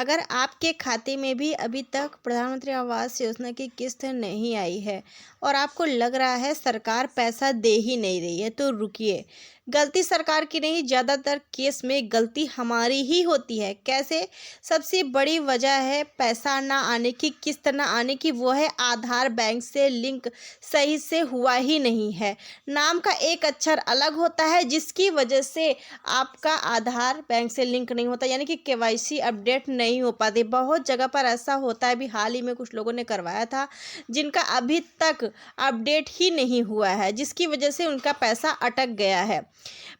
अगर आपके खाते में भी अभी तक प्रधानमंत्री आवास योजना की किस्त नहीं आई है और आपको लग रहा है सरकार पैसा दे ही नहीं रही है, तो रुकिए। गलती सरकार की नहीं, ज़्यादातर केस में गलती हमारी ही होती है। कैसे? सबसे बड़ी वजह है पैसा ना आने की, किस्त ना आने की। वो है आधार बैंक से लिंक सही से हुआ ही नहीं है। नाम का एक अक्षर अलग होता है, जिसकी वजह से आपका आधार बैंक से लिंक नहीं होता, यानी कि केवाईसी अपडेट नहीं हो पाती। बहुत जगह पर ऐसा होता है, अभी हाल ही में कुछ लोगों ने करवाया था जिनका अभी तक अपडेट ही नहीं हुआ है, जिसकी वजह से उनका पैसा अटक गया है।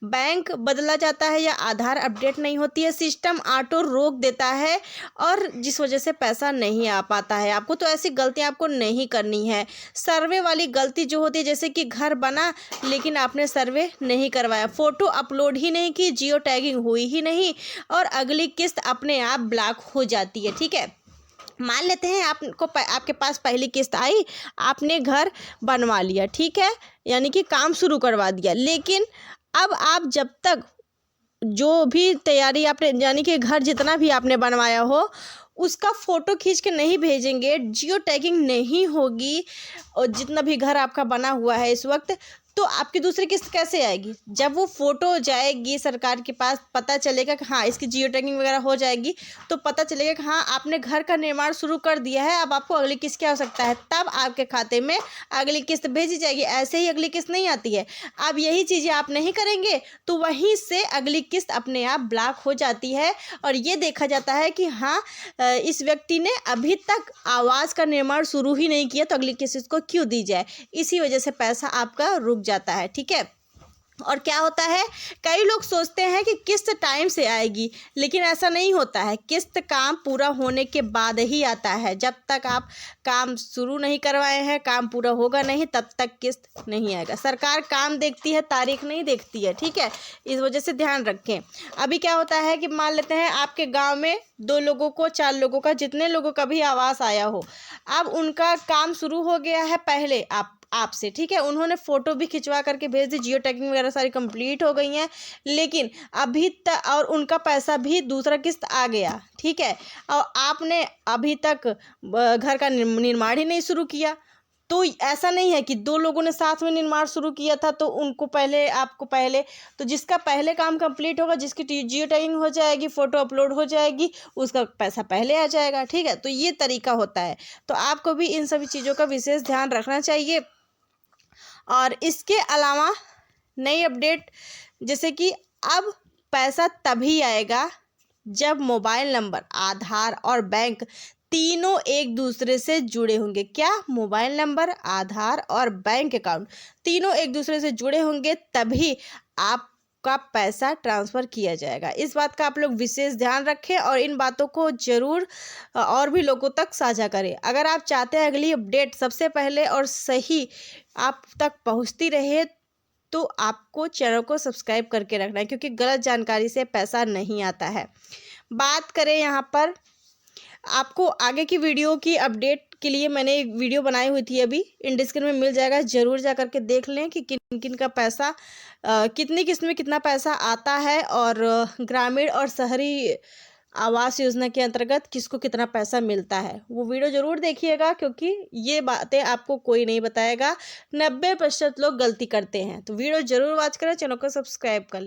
बैंक बदला जाता है या आधार अपडेट नहीं होती है, सिस्टम ऑटो रोक देता है और जिस वजह से पैसा नहीं आ पाता है आपको। तो ऐसी गलतियां आपको नहीं करनी है। सर्वे वाली गलती जो होती है, जैसे कि घर बना लेकिन आपने सर्वे नहीं करवाया, फ़ोटो अपलोड ही नहीं की, जियो टैगिंग हुई ही नहीं और अगली किस्त अपने आप ब्लॉक हो जाती है। ठीक है, मान लेते हैं आपके पास पहली किस्त आई, आपने घर बनवा लिया, ठीक है, यानी कि काम शुरू करवा दिया। लेकिन अब आप जब तक जो भी तैयारी आपने, यानी कि घर जितना भी आपने बनवाया हो उसका फ़ोटो खींच के नहीं भेजेंगे, जियो टैगिंग नहीं होगी और जितना भी घर आपका बना हुआ है इस वक्त, तो आपकी दूसरी किस्त कैसे आएगी? जब वो फ़ोटो जाएगी सरकार के पास, पता चलेगा कि हाँ इसकी जियो टैगिंग वगैरह हो जाएगी, तो पता चलेगा कि हाँ आपने घर का निर्माण शुरू कर दिया है, अब आपको अगली किस्त की आवश्यकता है, तब आपके खाते में अगली किस्त भेजी जाएगी। ऐसे ही अगली किस्त नहीं आती है। अब यही चीज़ें आप नहीं करेंगे तो वहीं से अगली किस्त अपने आप ब्लॉक हो जाती है और ये देखा जाता है कि हाँ इस व्यक्ति ने अभी तक आवास का निर्माण शुरू ही नहीं किया, तो अगली किस्त को क्यों दी जाए। इसी वजह से पैसा आपका रुक जाता है। ठीक है, और क्या होता है, कई लोग सोचते हैं कि किस्त टाइम से आएगी, लेकिन ऐसा नहीं होता है। किस्त काम पूरा होने के बाद ही आता है। जब तक आप काम शुरू नहीं करवाए हैं, काम पूरा होगा नहीं, तब तक किस्त नहीं आएगा। सरकार काम देखती है, तारीख नहीं देखती है। ठीक है, इस वजह से ध्यान रखें। अभी क्या होता है कि मान लेते हैं आपके गांव में 2 लोगों को, 4 लोगों का, जितने लोगों का भी आवास आया हो, अब उनका काम शुरू हो गया है पहले आपसे। ठीक है, उन्होंने फ़ोटो भी खिंचवा करके भेज दी, जियो टैगिंग वगैरह सारी कंप्लीट हो गई हैं, लेकिन अभी तक और उनका पैसा भी दूसरा किस्त आ गया। ठीक है, और आपने अभी तक घर का निर्माण ही नहीं शुरू किया। तो ऐसा नहीं है कि 2 लोगों ने साथ में निर्माण शुरू किया था तो उनको पहले, आपको पहले, तो जिसका पहले काम कंप्लीट होगा, जिसकी जियो टैगिंग हो जाएगी, फ़ोटो अपलोड हो जाएगी, उसका पैसा पहले आ जाएगा। ठीक है, तो ये तरीका होता है। तो आपको भी इन सभी चीज़ों का विशेष ध्यान रखना चाहिए। और इसके अलावा नई अपडेट, जैसे कि अब पैसा तभी आएगा जब मोबाइल नंबर, आधार और बैंक तीनों एक दूसरे से जुड़े होंगे। क्या? मोबाइल नंबर, आधार और बैंक अकाउंट तीनों एक दूसरे से जुड़े होंगे, तभी आपका पैसा ट्रांसफ़र किया जाएगा। इस बात का आप लोग विशेष ध्यान रखें और इन बातों को ज़रूर और भी लोगों तक साझा करें। अगर आप चाहते हैं अगली अपडेट सबसे पहले और सही आप तक पहुंचती रहे, तो आपको चैनल को सब्सक्राइब करके रखना है, क्योंकि गलत जानकारी से पैसा नहीं आता है। बात करें यहाँ पर, आपको आगे की वीडियो की अपडेट के लिए मैंने एक वीडियो बनाई हुई थी, अभी इन डिस्क्रिप्शन में मिल जाएगा, ज़रूर जा करके देख लें कि किन किन का पैसा, कितनी किस्त में कितना पैसा आता है और ग्रामीण और शहरी आवास योजना के अंतर्गत किसको कितना पैसा मिलता है। वो वीडियो ज़रूर देखिएगा, क्योंकि ये बातें आपको कोई नहीं बताएगा। 90% लोग गलती करते हैं। तो वीडियो ज़रूर वॉच करें, चैनल को सब्सक्राइब कर लें।